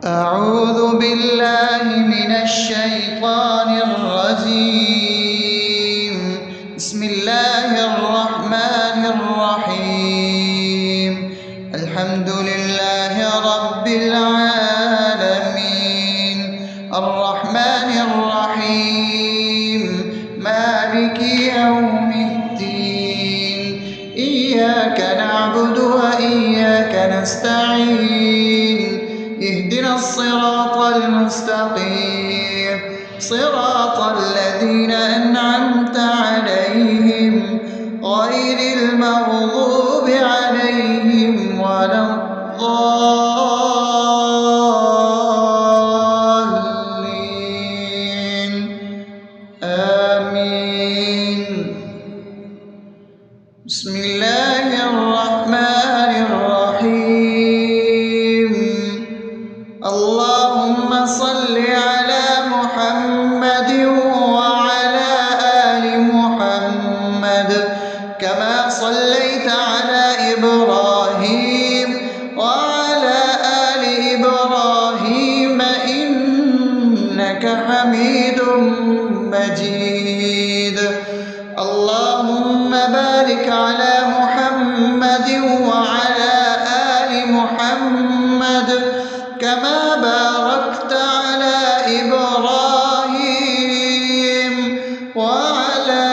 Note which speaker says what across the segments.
Speaker 1: أعوذ بالله من الشيطان الرجيم. بسم الله الرحمن الرحيم. الحمد لله رب العالمين، الرحمن الرحيم، مالك يوم الدين. إياك نعبد وإياك نستعين. اهدنا الصراط المستقيم، صراط الذين أنعمت عليهم غير المغضوب عليهم ولا الضالين. آمين. بسم الله الرحمن الرحيم. اللهم صل على محمد وعلى آل محمد كما صليت على إبراهيم وعلى آل إبراهيم إنك حميد مجيد. اللهم بارك على محمد وعلى آل محمد كما باركت على إبراهيم وعلى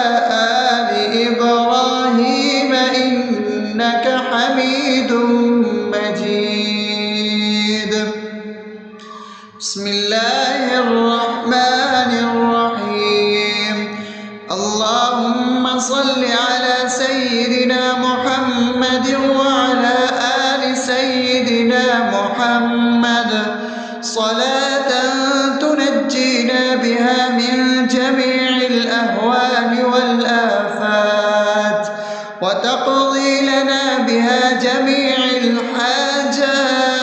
Speaker 1: آل إبراهيم إنك حميد مجيد. بسم الله الرحمن الرحيم. اللهم صل على سيدنا محمد وعلى آل سيدنا محمد صلاة تنجينا بها من جميع الأهوال والآفات، وتقضي لنا بها جميع الحاجات،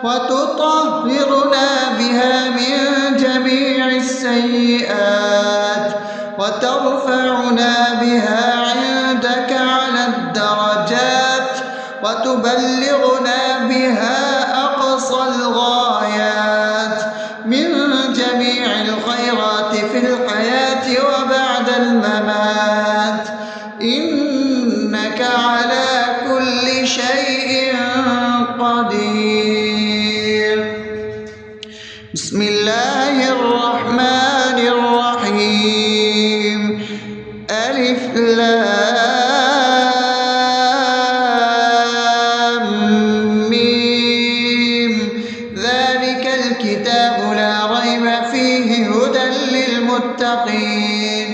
Speaker 1: وتطهرنا بها من جميع السيئات، وترفعنا بها عندك على الدرجات، وتبلغنا بها أقصى الغايات من جميع الخيرات في الحياة وبعد الممات، إنك على كل شيء قدير. بسم الله الرحمن الرحيم. ألف لام ميم. ذلك الكتاب لا ريب فيه هدى للمتقين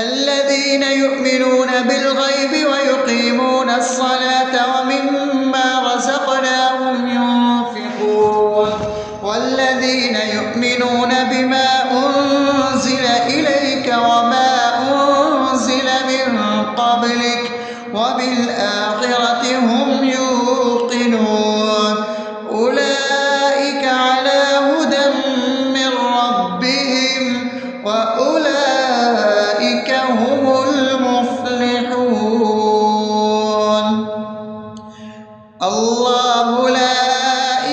Speaker 1: الذين يؤمنون بالغيب ويقيمون الصلاة ومما رزقناهم ينفقون والذين يؤمنون بما أنزل إليك وما أنزل من قبلك وبالآخرة هم يوقنون أولئك على هدى من ربهم وأولئك هم المفلحون. الله لا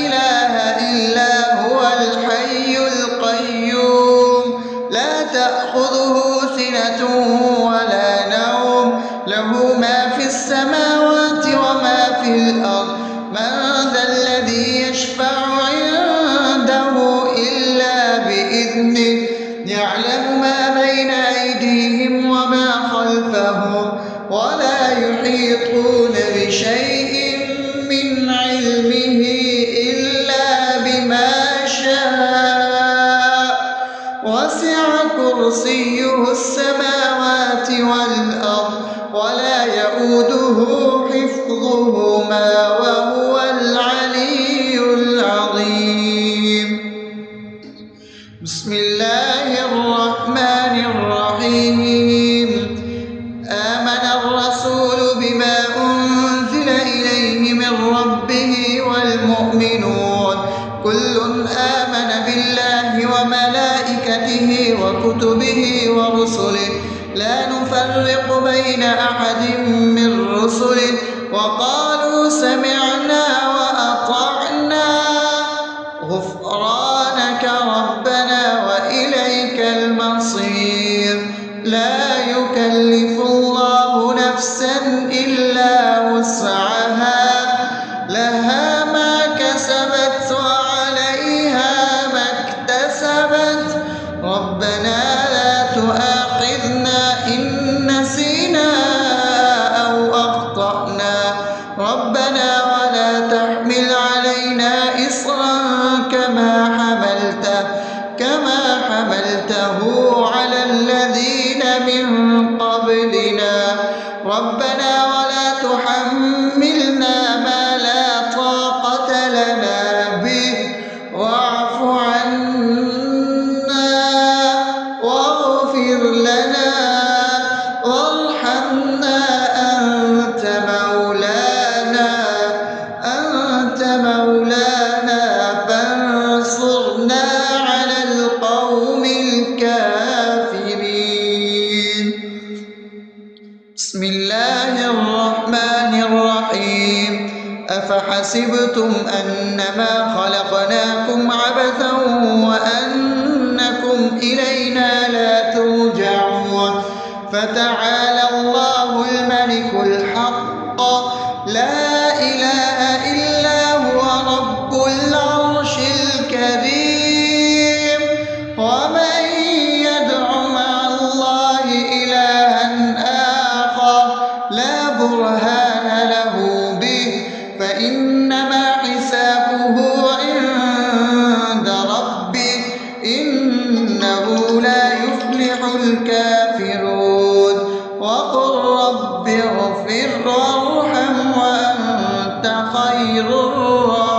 Speaker 1: إله إلا هو الحي القيوم لا تأخذه سنة ولا نوم له ما في السماوات وما في الأرض. من ذا الذي يشفع عنده إلا بإذنه يعلم ما بين أيديهم وما خلفهم ولا يحيطون بشيء من علمه إلا بما شاء وسع كرسيه السماوات والأرض ولا يؤوده حفظهما وهو العلي العظيم. بسم الله الرحمن الرحيم. آمن الرسول بما أنزل إليه من ربه والمؤمنون كل آمن بالله وملائكته وكتبه ورسله لا نفرق بين أحد من رسله وقالوا سمعنا وأطعنا أفأمنتم أنما خلقناكم عبثا وأنكم إلينا لا ترجعون فتعالى الله الملك الحق لا إله إلا هو رب العرش الكريم ومن يدع مع الله إلها آخر لا برهان له به فإنما حسابه عند ربه إنه لا يفلح الكافرون وقل رب اغفر وارحم وأنت خير الراحمين.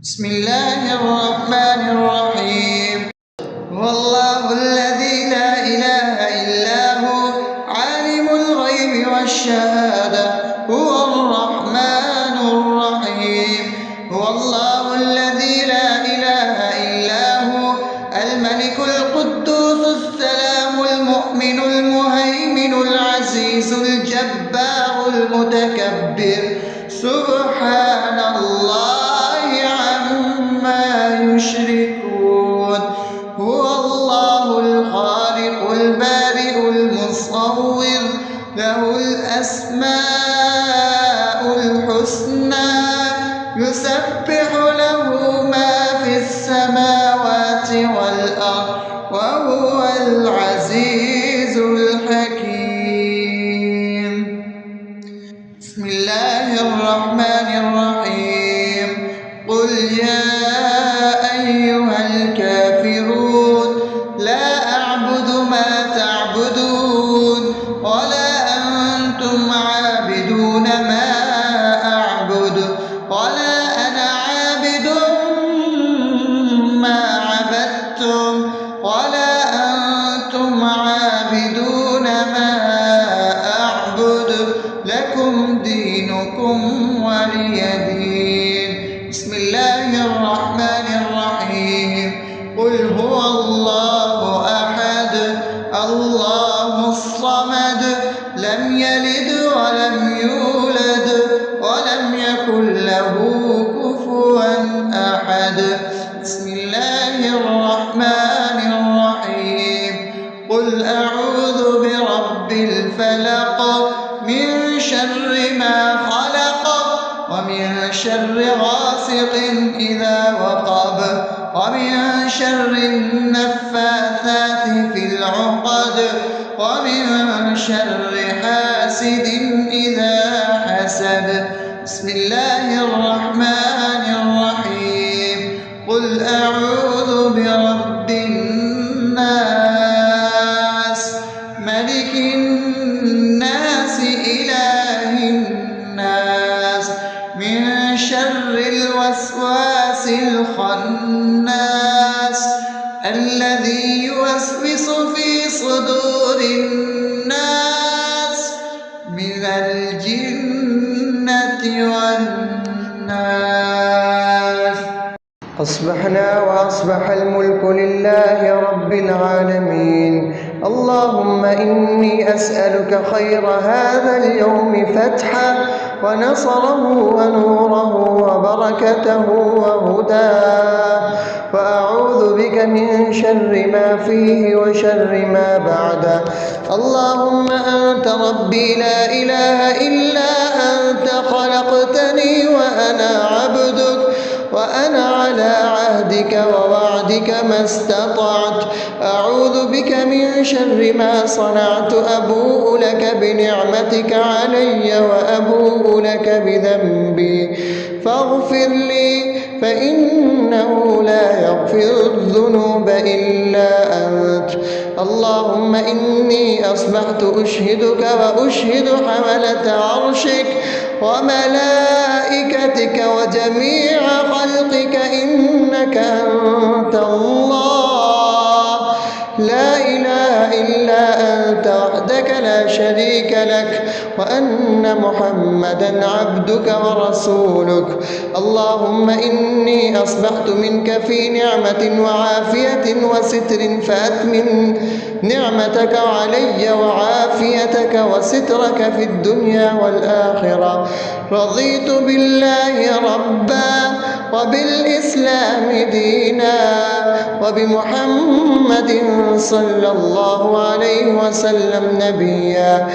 Speaker 1: بسم الله الرحمن الرحيم. هو الله الذي لا إله إلا هو عالم الغيب والشهادة هو الرحمن الرحيم. هو الله الذي لا إله إلا هو الملك القدوس السلام المؤمن المهيمن العزيز الجبار المتكبر سبحان الله عما يشركون. هو الله الخالق البارئ المصور له الأسماء الحسنى يسبح له ما في السماوات والأرض وهو العزيز الحكيم. بسم الله الرحمن الرحيم. قل يا أيها الكافرون لا أعبد ما تعبدون ولا أنتم عابدون ما أعبد ولا أنا عابد ما عبدتم ولا أنتم عابدون ما أعبد لكم دينكم ولي دين. بسم الله الرحمن الرحيم. قل هو الله أحد الله الصمد لم يلد ولم يولد ولم يكن له كفوا أحد. بسم الله الرحمن الرحيم. قل أعوذ برب الفلق من شر ما خلق ومن شر غاسق إذا وقب ومن شر النفاثات في العقد ومن شر حاسد إذا حسد. بسم الله الرحمن الرحيم. قل أعوذ برب الناس ملك الناس إله الناس من شر الوسواس الخناس الذي يوسوس في صدور الناس من الجنة والناس. أصبحنا وأصبح الملك لله رب العالمين. اللهم إني أسألك خير هذا اليوم فتحه ونصره ونوره وبركته وهداه وأعوذ بك من شر ما فيه وشر ما بعده. اللهم أنت ربي لا إله إلا أنت خلقتني وأنا عبدك وأنا على عهدك ووعدك ما استطعت. أعوذ بك من شر ما صنعت. أبوء لك بنعمتك علي وأبوء لك بذنبي فاغفر لي فإنه لا يغفر الذنوب إلا أنت. اللهم إني أصبحت أشهدك وأشهد حملة عرشك وملائكتك وجميع خلقك إنك أنت الله لا إله إلا أنت وحدك لا شريك لك وأن محمدا عبدك ورسولك. اللهم إني أصبحت منك في نعمة وعافية وستر فأتمم نعمتك علي وعافيتك وسترك في الدنيا والآخرة. رضيت بالله ربا وبالإسلام دينا وبمحمد صلى الله عليه وسلم نبيا.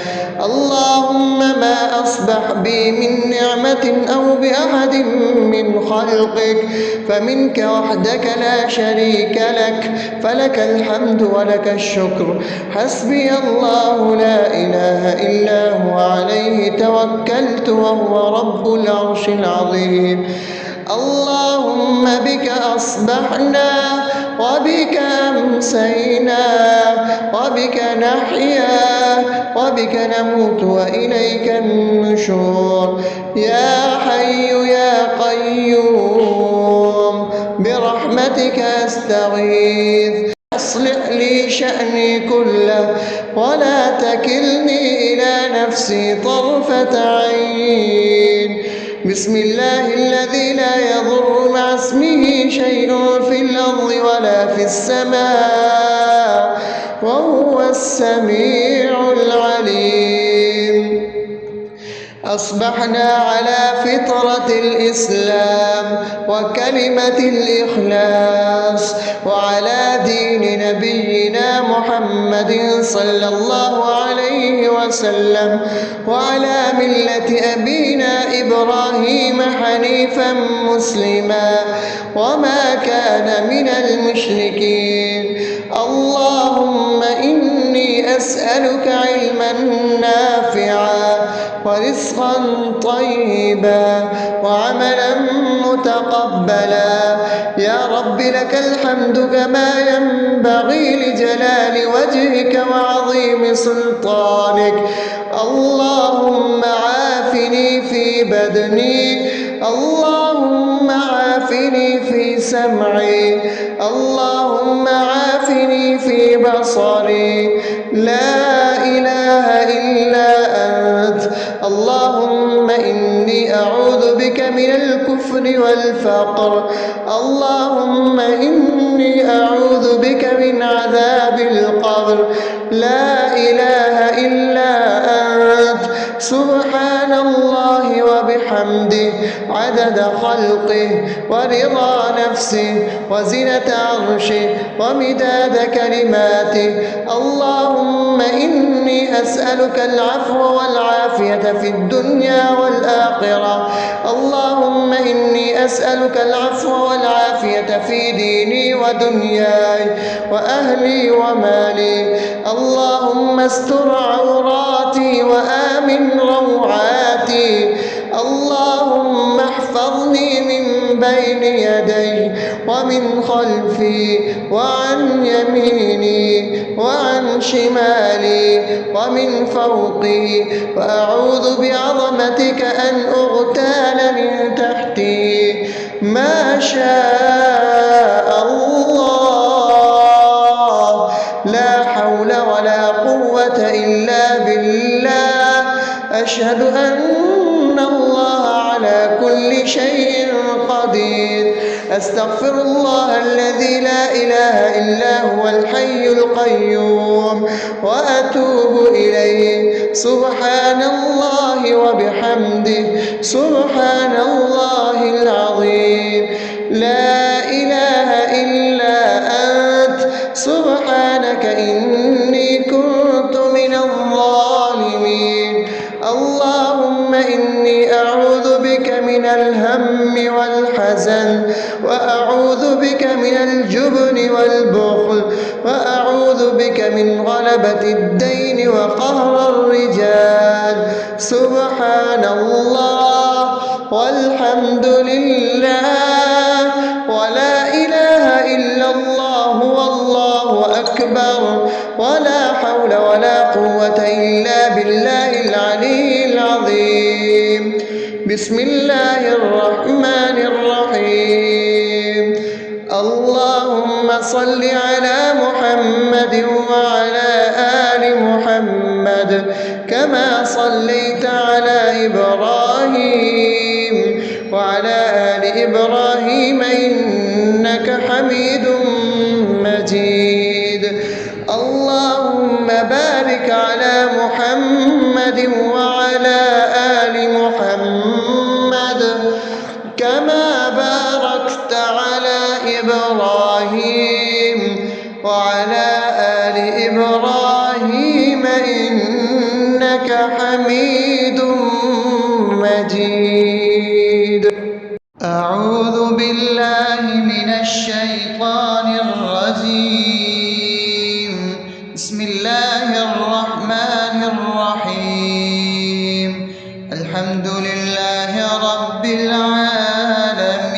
Speaker 1: اللهم ما أصبح بي من نعمة أو بأحد من خلقك فمنك وحدك لا شريك لك، فلك الحمد ولك الشكر. حسبي الله لا إله إلا هو عليه توكلت وهو رب العرش العظيم. اللهم بك أصبحنا وبك أمسينا وبك نحيا وبك نموت وإليك النشور. يا حي يا قيوم برحمتك أستغيث، أصلح لي شأني كله ولا تكلني إلى نفسي طرفة عين. بسم الله الذي لا يضر مع اسمه شيء في الأرض ولا في السماء وهو السميع العليم. أصبحنا على فطرة الإسلام وكلمة الإخلاص وعلى دين نبينا محمد صلى الله عليه وسلم وعلى ملة أبينا إبراهيم حنيفا مسلما وما كان من المشركين. اللهم إني أسألك علما نافعا ورزقا طيبا وعملا متقبلا. يا رب لك الحمد كما ينبغي لجلال وجهك وعظيم سلطانك. اللهم عافني في بدني، اللهم عافني في سمعي، اللهم عافني في بصري. لا إله إلا أنت. اللهم إني أعوذ بك من الكفر والفقر. اللهم إني أعوذ بك من عذاب القبر. لا إله إلا أنت. سبحان الله وبحمده عدد خلقه ورضا نفسه وزنة عرشه ومداد كلماته. اللهم إني أسألك العفو والعافية في الدنيا والآخرة. اللهم إني أسألك العفو والعافية في ديني ودنياي وأهلي ومالي. اللهم استر عوراتي وآمن روعاتي. اللهم احفظني من بين يدي ومن خلفي وعن يميني وعن شمالي ومن فوقي، وأعوذ بعظمتك أن أغتال من تحتي. ما شاء الله، لا حول ولا قوة إلا بالله. أشهد أن الله على كل شيء قدير. أستغفر الله الذي لا إله إلا هو الحي القيوم وأتوب إليه. سبحان الله وبحمده سبحان الله العظيم. لا إله إلا أنت. سبحانك إني كنت من الظالمين. اللهم إني أعوذ بك من الهم والحزن، وأعوذ بك من الجبن والبخل، وأعوذ بك من غلبة الدين وقهر الرجال. سبحان الله والحمد لله ولا إله إلا الله والله أكبر ولا حول ولا قوة إلا بالله العلي العظيم. بسم الله الرحمن الرحيم. اللهم صل على محمد وعلى آل محمد كما صليت على إبراهيم وعلى آل إبراهيم إنك حميد مجيد. اللهم بارك على محمد وعلى آل محمد كما باركت على إبراهيم وعلى آل إبراهيم إنك حميد مجيد. أعوذ بالله من الشيطان الرجيم. بسم الله الرحمن الرحيم. الحمد لله رب العالمين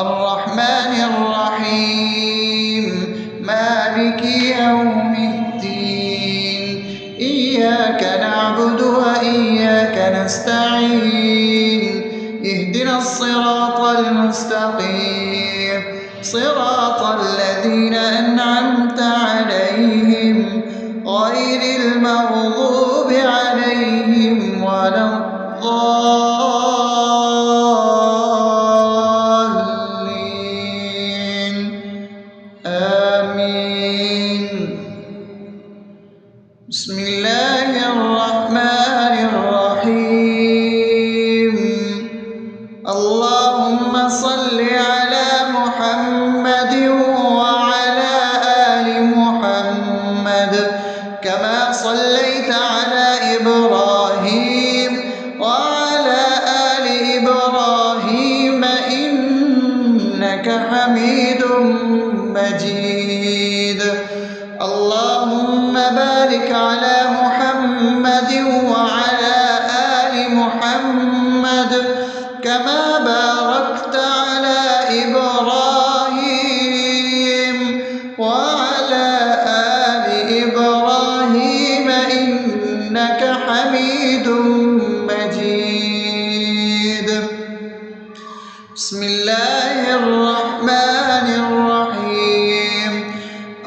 Speaker 1: الرحمن الرحيم مالك يوم الدين إياك نعبد وإياك نستعين اهدنا الصراط المستقيم صراط الذين أنعمت عليهم غير المغضوب عليهم ولا الضالين آمين. بسم الله الرحمن الرحيم. اللهم صل على محمد وعلى آل محمد كما صليت على إبراهيم وعلى آل إبراهيم إنك حميد مجيد. اللهم بارك على محمد وعلى آل محمد كما باركت على إبراهيم وعلى آل إبراهيم إنك حميد مجيد. بسم الله الرحمن الرحيم.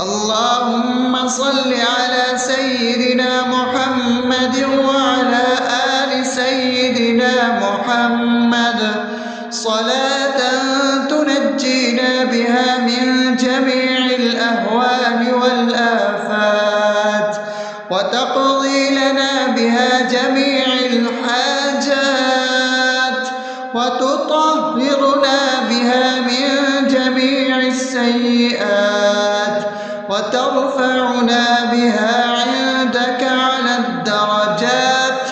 Speaker 1: اللهم صل على سيدنا محمد وعلى آل سيدنا محمد صلاة تنجينا بها من جميع الأهوال والآفات وتقضي لنا بها جميع الحاجات وتطهرنا بها من جميع السيئات وترفعنا بها عندك على الدرجات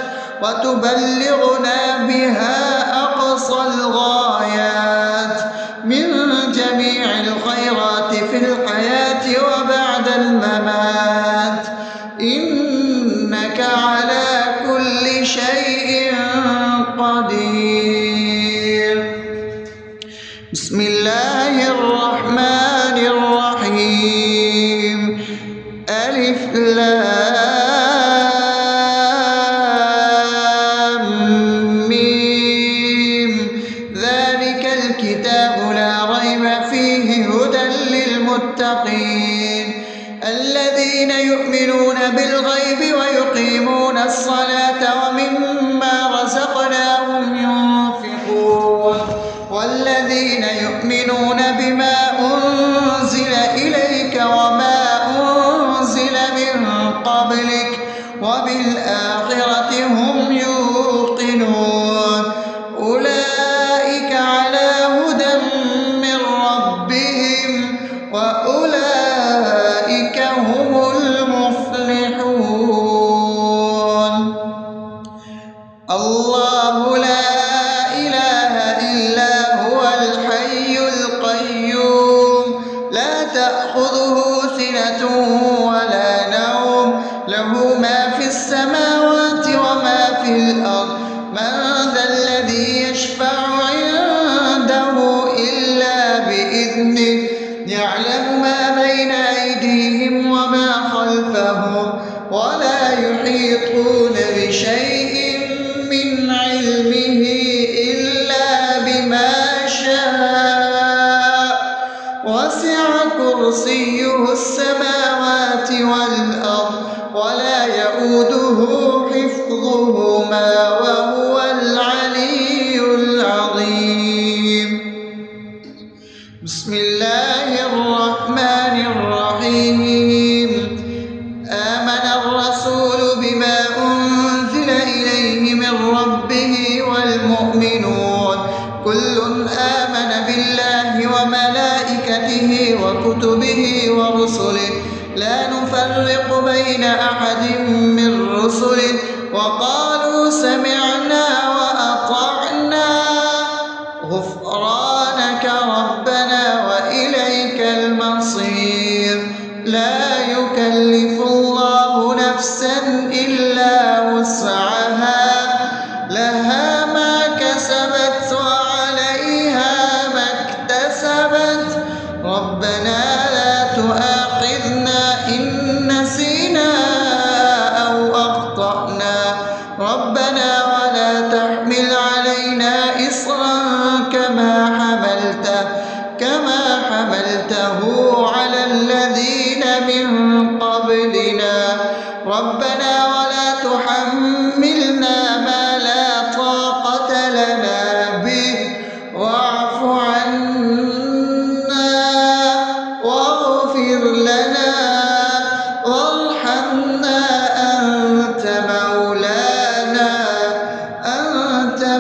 Speaker 1: وتبلغنا بها أقصى الغايات من جميع الخيرات في الحياة وبعد الممات إنك على كل شيء قدير. بسم الله الرحمن الرحيم. ألف لام ميم ذلك الكتاب لا ريب فيه هدى للمتقين الذين يؤمنون بالغيب ويقيمون الصلاة ومما رزقناهم ينفقون والذين يؤمنون بما أنزل إليك وما أنزل من قبلك وبالآخرة هم يوقنون أولئك على هدى من ربهم وأولئك هم المفلحون. الله لا إله إلا هو الحي القيوم لا تأخذه سنة ولا نوم له ما في السماوات وما في الأرض من ذا الذي يشفع عنده إلا بإذنه يعلم ما بين أيديهم وما خلفهم ولا يحيطون بشيء من علمه إلا بما شاء وسع كرسيه السماوات والأرض ولا يئوده يؤوده حفظهما وهو العلي العظيم. بسم الله الرحمن الرحيم. آمن الرسول بما أنزل إليه من ربه والمؤمنون كل آمن بالله وملائكته وكتبه ورسله لا نفرق بين أحد من رسله وقالوا سمعنا وأطعنا غفرانك ربنا وإليك المصير. لا يكلف الله نفسا إلا وسعها لها ما كسبت وعليها ما اكتسبت ربنا لا تؤاخذنا إن نسينا أو أخطأنا ربنا ولا تحمل علينا إصرا كما حملته على الذين من قبلنا ربنا ولا تحملنا ما لا طاقة لنا به واعف عنا واغفر لنا وارحمنا أنت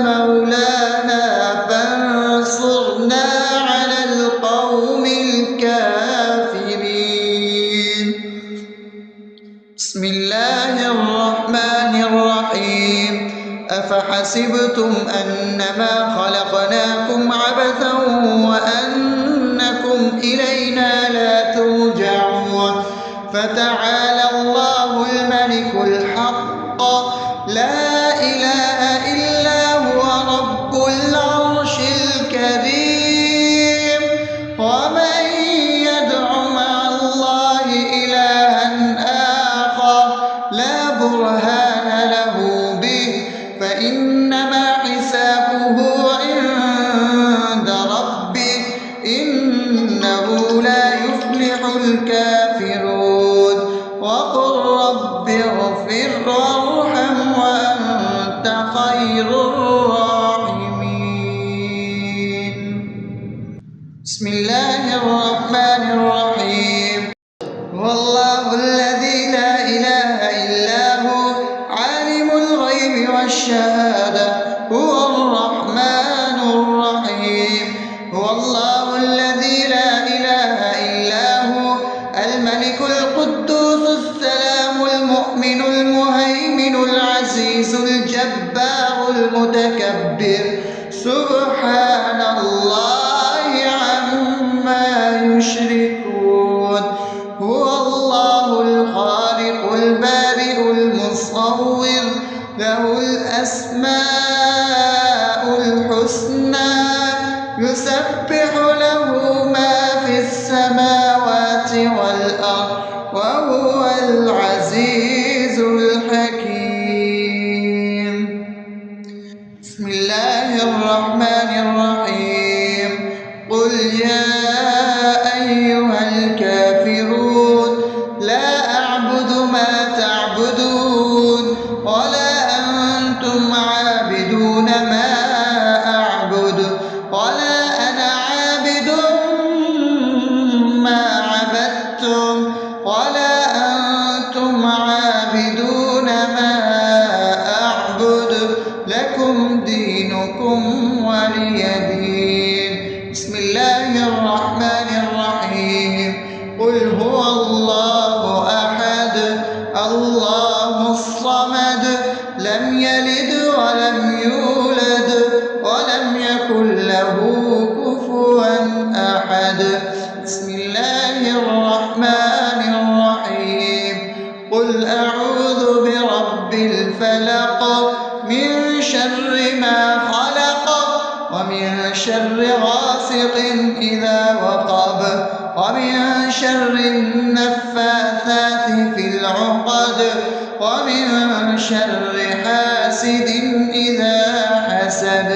Speaker 1: مولانا فانصرنا على القوم الكافرين. بسم الله الرحمن الرحيم. أفحسبتم أنما خلقناكم عبثا وأنكم إلينا لا ترجعون فتعالى الله الملك الحق لا إله إلا هو رب العرش الكريم. ومن يدع مع الله إلها آخر لا برهان له به فإنما حسابه عند ربه إنه لا يفلح الكافرون. وقل رب اغفر وارحم وأنت خير الراحمين. بسم الله الرحمن الرحيم. هو الله الذي لا إله إلا هو عالم الغيب والشهادة هو الرحمن الرحيم. هو الله الذي لا إله إلا هو الملك القدوس السلام المؤمن المهيمن العزيز الجبار المتكبر سبحان الله عما يشركون. هو الله الخالق البارئ المصور له الأسماء الحسنى يسبح له ما في السماوات والأرض وهو العزيز الحكيم. بسم الله الرحمن الرحيم. قل يا أيها الكافرون لا أعبد ما تعبدون ولا أنتم عابدون ما أعبد ولا أنا عابد ما عبدتم ولا أنتم عابدون ما أعبد لكم دينكم ولي دين. بسم الله الرحمن الرحيم. قل هو الله أحد الله الصمد لم يلد ولم يولد ولم يكن له كفوا أحد. بسم الله الرحمن الرحيم. قل أعوذ برب الفلق من شر ما خلق ومن شر غاسق إذا وقب ومن شر النفاثات في العقد ومن شر حاسد إذا حسد.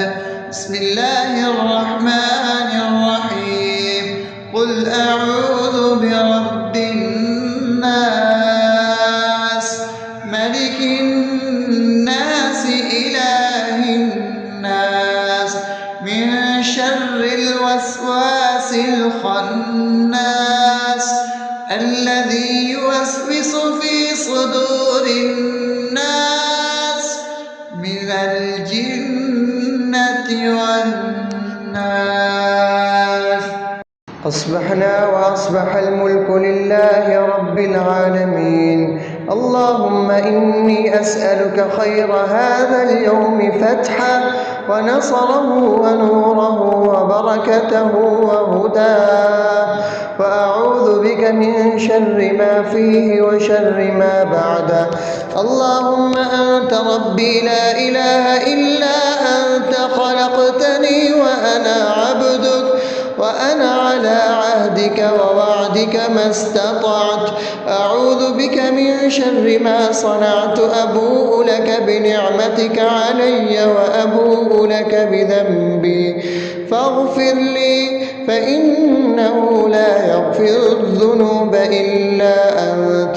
Speaker 1: بسم الله الرحمن الرحيم. قل أعوذ برب الناس ملك شر الوسواس الخناس الذي يوسوس في صدور الناس من الجنة والناس.
Speaker 2: أصبحنا وأصبح الملك لله رب العالمين. اللهم إني أسألك خير هذا اليوم فتحه ونصره ونوره وبركته وهداه، وأعوذ بك من شر ما فيه وشر ما بعده. اللهم أنت ربي لا إله إلا أنت، خلقتني وأنا عبدك، وأنا على عهدك ووعدك ما استطعت. أعوذ بك من شر ما صنعت، أبوء لك بنعمتك علي وأبوء لك بذنبي، فاغفر لي فإنه لا يغفر الذنوب إلا أنت.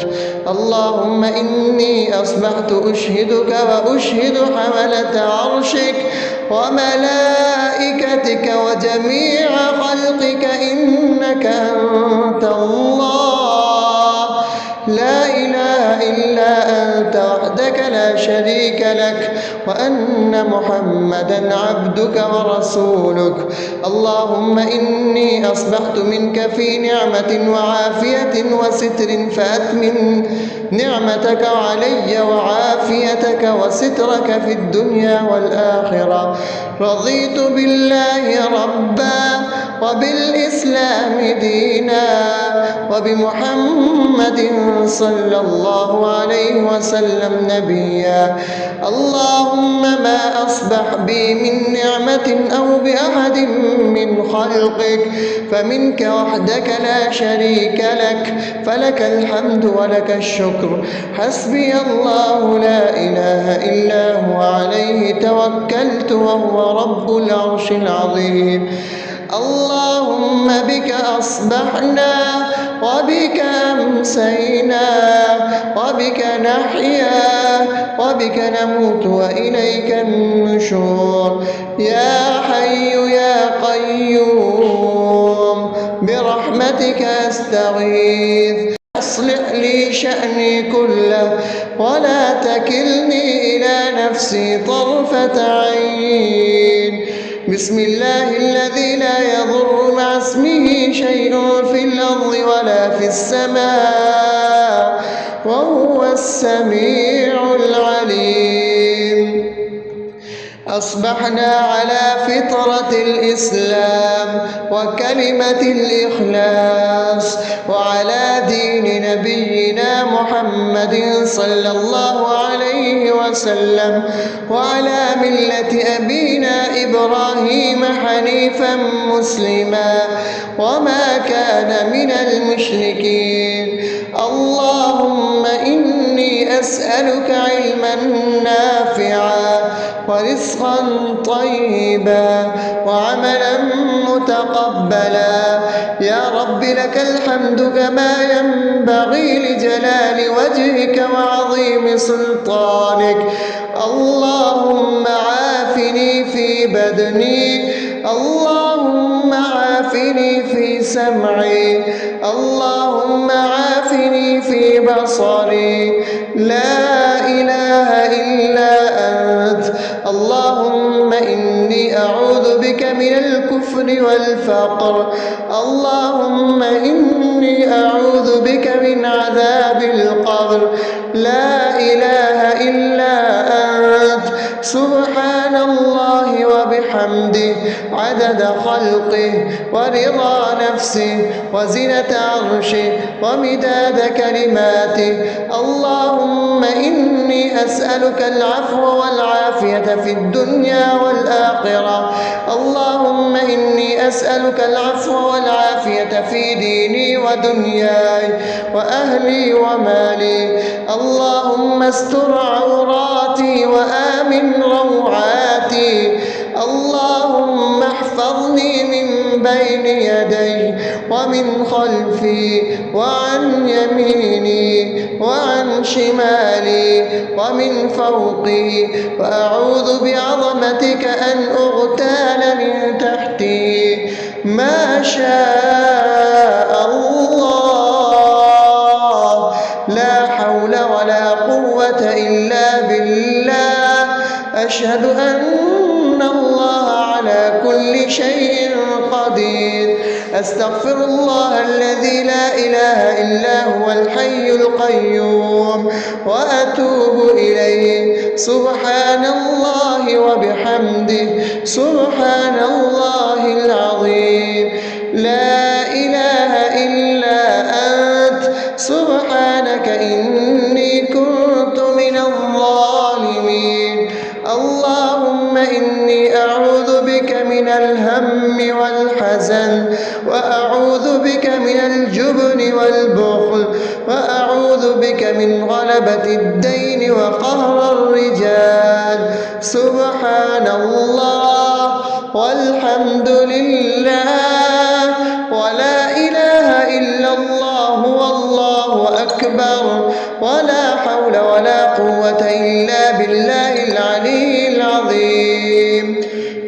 Speaker 2: اللهم إني أصبحت أشهدك وأشهد حملة عرشك وملائكتك وجميع خلقك إنك أنت الله، لا إله إلا أنت وحدك لا شريك لك، وأن محمدا عبدك ورسولك. اللهم إني أصبحت منك في نعمة وعافية وستر، فأتمم نعمتك علي وعافيتك وسترك في الدنيا والآخرة. رضيت بالله ربا وبالإسلام دينا وبمحمد صلى الله عليه وسلم نبيا. اللهم ما أصبح بي من نعمة أو بأحد من خلقك فمنك وحدك لا شريك لك، فلك الحمد ولك الشكر. حسبي الله لا إله إلا هو، عليه توكلت وهو رب العرش العظيم. اللهم بك أصبحنا وبك أمسينا وبك نحيا وبك نموت وإليك النشور. يا حي يا قيوم برحمتك أستغيث، أصلح لي شأني كله ولا تكلني إلى نفسي طرفة عين. بسم الله الذي لا يضر مع اسمه شيء في الأرض ولا في السماء وهو السميع العليم. أصبحنا على فطرة الإسلام وكلمة الإخلاص وعلى دين نبينا محمد صلى الله عليه وسلم وعلى ملة أبينا إبراهيم حنيفا مسلما وما كان من المشركين. اللهم إني أسألك علما نافعا ورزقا طيبا وعملا متقبلا. يا رب لك الحمد كما ينبغي لجلال وجهك وعظيم سلطانك. اللهم عافني في بدني، اللهم عافني في سمعي، اللهم عافني في بصري. لا إله إلا أنت. اللهم إني أعوذ بك من الكفر والفقر. اللهم إني أعوذ بك من عذاب القبر. لا إله إلا أنت. سبحان الله وبحمده عدد خلقه ورضا نفسه وزنة عرشه ومداد كلماته. اللهم إني أسألك العفو والعافية في الدنيا والآخرة. اللهم إني أسألك العفو والعافية في ديني ودنياي وأهلي ومالي. اللهم استر عوراتي وآمن روعاتي. اللهم احفظني من بين يدي ومن خلفي وعن يميني وعن شمالي ومن فوقي، وأعوذ بعظمتك أن أغتال من تحتي. ما شاء الله، لا حول ولا قوة إلا بالله. أشهد أن الله على كل شيء قدير. أستغفر الله الذي لا إله إلا هو الحي القيوم وأتوب إليه. سبحان الله وبحمده، سبحان الله العظيم. لا إله إلا أنت، سبحانك إني كنت من الظالمين. اللهم إني أعوذ بك من الهم والحزن، وأعوذ بك من الجبن والبخل، وأعوذ بك من غلبة الدين وقهر الرجال. سبحان الله والحمد لله ولا إله إلا الله والله أكبر، ولا حول ولا قوة إلا بالله العلي العظيم.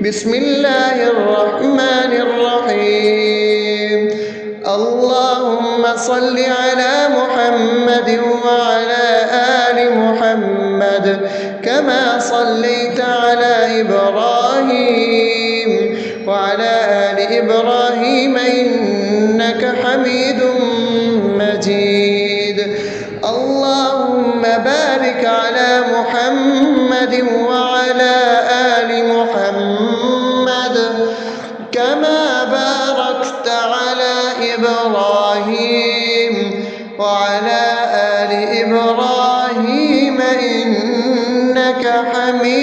Speaker 2: بسم الله الرحمن الرحيم. اللهم صل على محمد وعلى آل محمد كما صليت على إبراهيم وعلى آل إبراهيم إنك حميد مجيد. اللهم بارك على محمد وعلى آل محمد كما باركت على إبراهيم وعلى آل إبراهيم إنك حميد